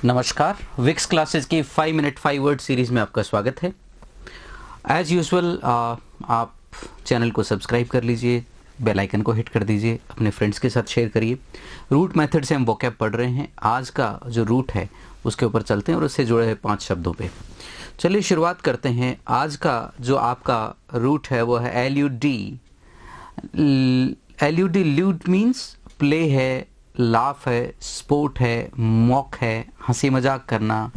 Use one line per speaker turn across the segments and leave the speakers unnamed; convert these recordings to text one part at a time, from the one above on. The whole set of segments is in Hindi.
नमस्कार, विक्स क्लासेस की 5 मिनट 5 वर्ड सीरीज में आपका स्वागत है। एज यूजुअल आप चैनल को सब्सक्राइब कर लीजिए, बेल आइकन को हिट कर दीजिए, अपने फ्रेंड्स के साथ शेयर करिए। रूट मेथड से हम वोकैब पढ़ रहे हैं। आज का जो रूट है उसके ऊपर चलते हैं और उससे जुड़े हुए 5 शब्दों पे। चलिए शुरुआत करते हैं। आज का जो आपका रूट है वो है LUD। LUD lewd means play है, लाफ है, स्पोर्ट है, मॉक है, हंसी मजाक करना,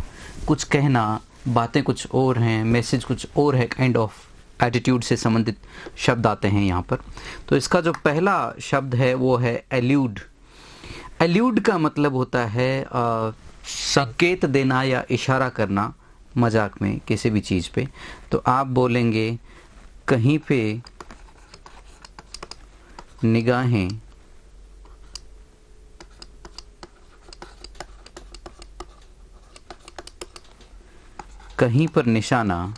कुछ कहना, बातें कुछ और हैं, मैसेज कुछ और है, काइंड ऑफ एटीट्यूड से संबंधित शब्द आते हैं यहाँ पर। तो इसका जो पहला शब्द है वो है एल्यूड। एल्यूड का मतलब होता है संकेत देना या इशारा करना मजाक में किसी भी चीज़ पे। तो आप बोलेंगे कहीं पे निगाहें कहीं पर निशाना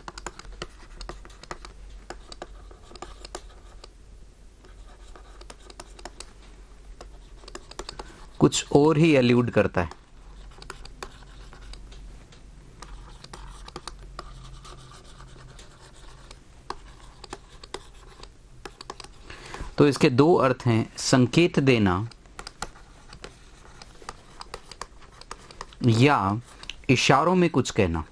कुछ और ही एल्यूड करता है। तो इसके दो अर्थ हैं, संकेत देना या इशारों में कुछ कहना।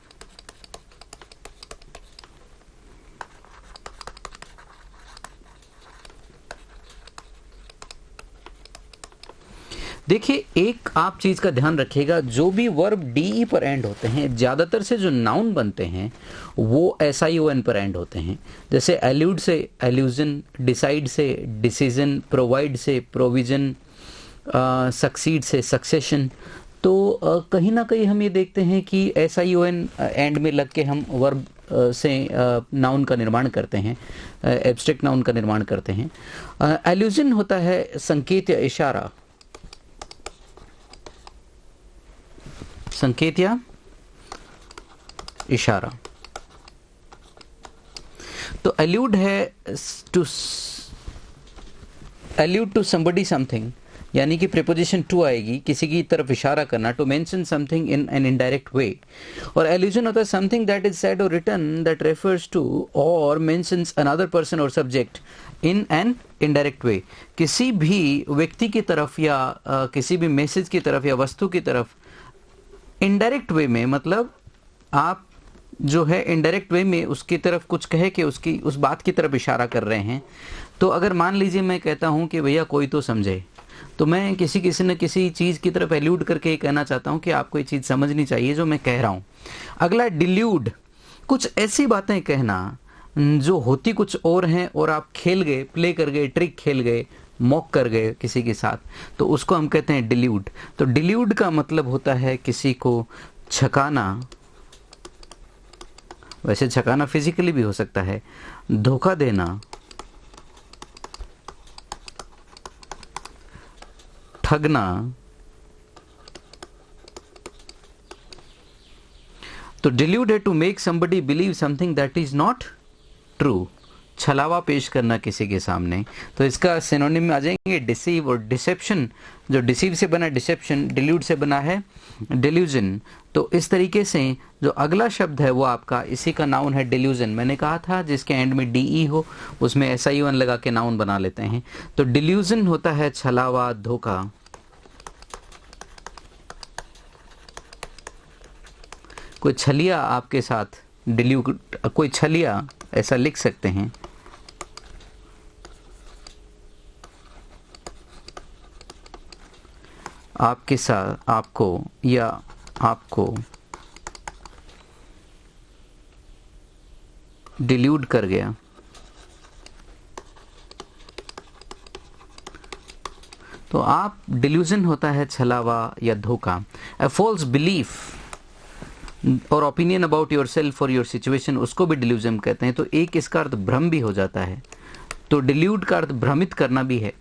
देखिए, एक आप चीज का ध्यान रखिएगा, जो भी वर्ब डीई पर एंड होते हैं, ज्यादातर से जो नाउन बनते हैं वो SION पर एंड होते हैं। जैसे एल्यूड से एल्यूजन, डिसाइड से डिसीजन, प्रोवाइड से प्रोविजन, सक्सीड से सक्सेशन। तो कहीं ना कहीं हम ये देखते हैं कि SION एंड में लग के हम वर्ब से नाउन का निर्माण करते हैं, एब्स्ट्रैक्ट नाउन का निर्माण करते हैं। एल्यूजन होता है संकेत या इशारा, संकेत या इशारा। तो एल्यूड है to allude to somebody something, यानी कि प्रीपोजिशन टू आएगी, किसी की तरफ इशारा करना, to mention something in an indirect way. और एल्यूजन होता है something that is said or written that refers to or mentions another person or subject in an indirect way. किसी भी व्यक्ति की तरफ या किसी भी मैसेज की तरफ या वस्तु की तरफ इनडायरेक्ट वे में, मतलब आप जो है इनडायरेक्ट वे में उसकी तरफ कुछ कह के उसकी उस बात की तरफ इशारा कर रहे हैं। तो अगर मान लीजिए मैं कहता हूं कि भैया कोई तो समझे, तो मैं किसी न किसी चीज की तरफ एल्यूड करके ये कहना चाहता हूं कि आपको ये चीज समझनी चाहिए जो मैं कह रहा हूं। अगला डिल्यूड, कुछ ऐसी बातें कहना जो होती कुछ और हैं और आप खेल गए, प्ले कर गए, ट्रिक खेल गए, मॉक कर गए किसी के साथ, तो उसको हम कहते हैं डिल्यूड। तो डिल्यूड का मतलब होता है किसी को छकाना, वैसे छकाना फिजिकली भी हो सकता है, धोखा देना, ठगना। तो डिल्यूड है to make somebody believe something that is not true, छलावा पेश करना किसी के सामने। तो इसका सिनोनिम में आ जाएंगे डिसीव और डिसेप्शन। जो डिसीव से बना डिसेप्शन, डिल्यूड से बना है डिल्यूजन। तो इस तरीके से जो अगला शब्द है वो आपका इसी का नाउन है डिल्यूजन। मैंने कहा था जिसके एंड में DE हो उसमें SION लगा के नाउन बना लेते हैं। तो डिल्यूजन होता है छलावा, धोखा। कोई छलिया आपके साथ डिल्यूड, कोई छलिया ऐसा लिख सकते हैं। आपके साथ आपको या आपको डिल्यूड कर गया। तो आप डिल्यूजन होता है छलावा या धोखा। अ फॉल्स बिलीफ और ओपिनियन अबाउट योर सेल्फ और योर सिचुएशन, उसको भी डिल्यूजन कहते हैं। तो एक इसका अर्थ भ्रम भी हो जाता है। तो डिल्यूड का अर्थ भ्रमित करना भी है।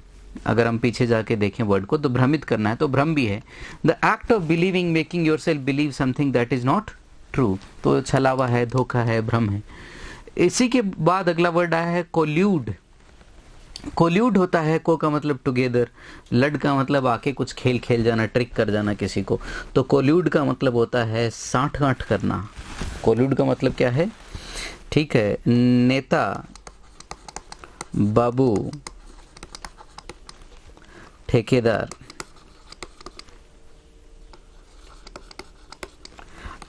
अगर हम पीछे जाके देखें वर्ड को तो भ्रमित करना है, तो भ्रम भी है। The act of believing, making your self believe something that is not true. तो छलावा है, धोखा है, भ्रम है। इसी के बाद अगला वर्ड आया है कोल्यूड। कोल्यूड होता है, को का मतलब टुगेदर, लड का मतलब आके कुछ खेल खेल जाना, ट्रिक कर जाना किसी को। तो कोल्यूड का मतलब होता है साठगांठ करना। कोल्यूड का मतलब क्या है? ठीक है, नेता बाबू ठेकेदार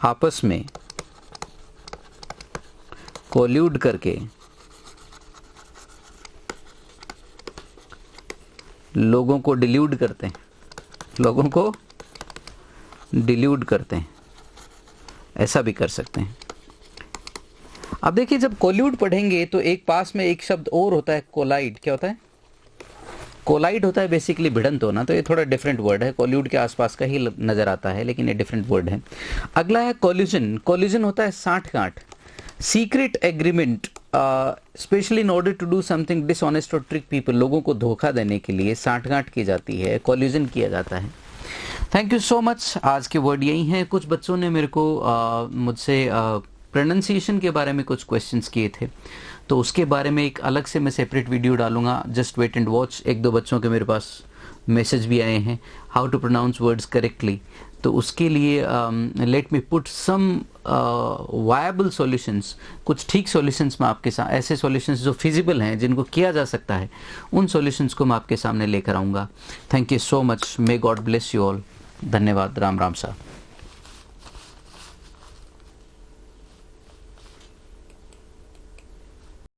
आपस में कोल्यूड करके लोगों को डिल्यूड करते हैं, लोगों को डिल्यूड करते हैं, ऐसा भी कर सकते हैं। अब देखिए, जब कोल्यूड पढ़ेंगे तो एक पास में एक शब्द और होता है, कोलाइड। क्या होता है? कोलाइड होता है बेसिकली भिड़ंत होना, तो ये थोड़ा डिफरेंट वर्ड है, कोल्यूड के आसपास का ही नजर आता है, लेकिन ये डिफरेंट वर्ड है। अगला है कोल्यूजन। कोल्यूजन होता है साठगांठ, secret agreement, specially in order to do something dishonest और ट्रिक पीपल। लोगों को धोखा देने के लिए साठगांठ की जाती है, कोल्यूजन किया जाता है। Thank you so much. आज के वर्ड यही हैं। कुछ बच्चों ने मेरे को मुझसे प्रोनाउंसिएशन के बारे में कुछ क्वेश्चंस किए थे, तो उसके बारे में एक अलग से मैं सेपरेट वीडियो डालूंगा। Just wait and watch. एक दो बच्चों के मेरे पास मैसेज भी आए हैं, how to pronounce words correctly. तो उसके लिए let me put some viable solutions, कुछ ठीक सॉल्यूशंस मैं आपके साथ, ऐसे सॉल्यूशंस जो फिजिबल हैं, जिनको किया जा सकता है, उन सॉल्यूशंस को मैं आपके सामने लेकर आऊँगा। Thank you so much. May God bless you all. धन्यवाद। राम राम साहब।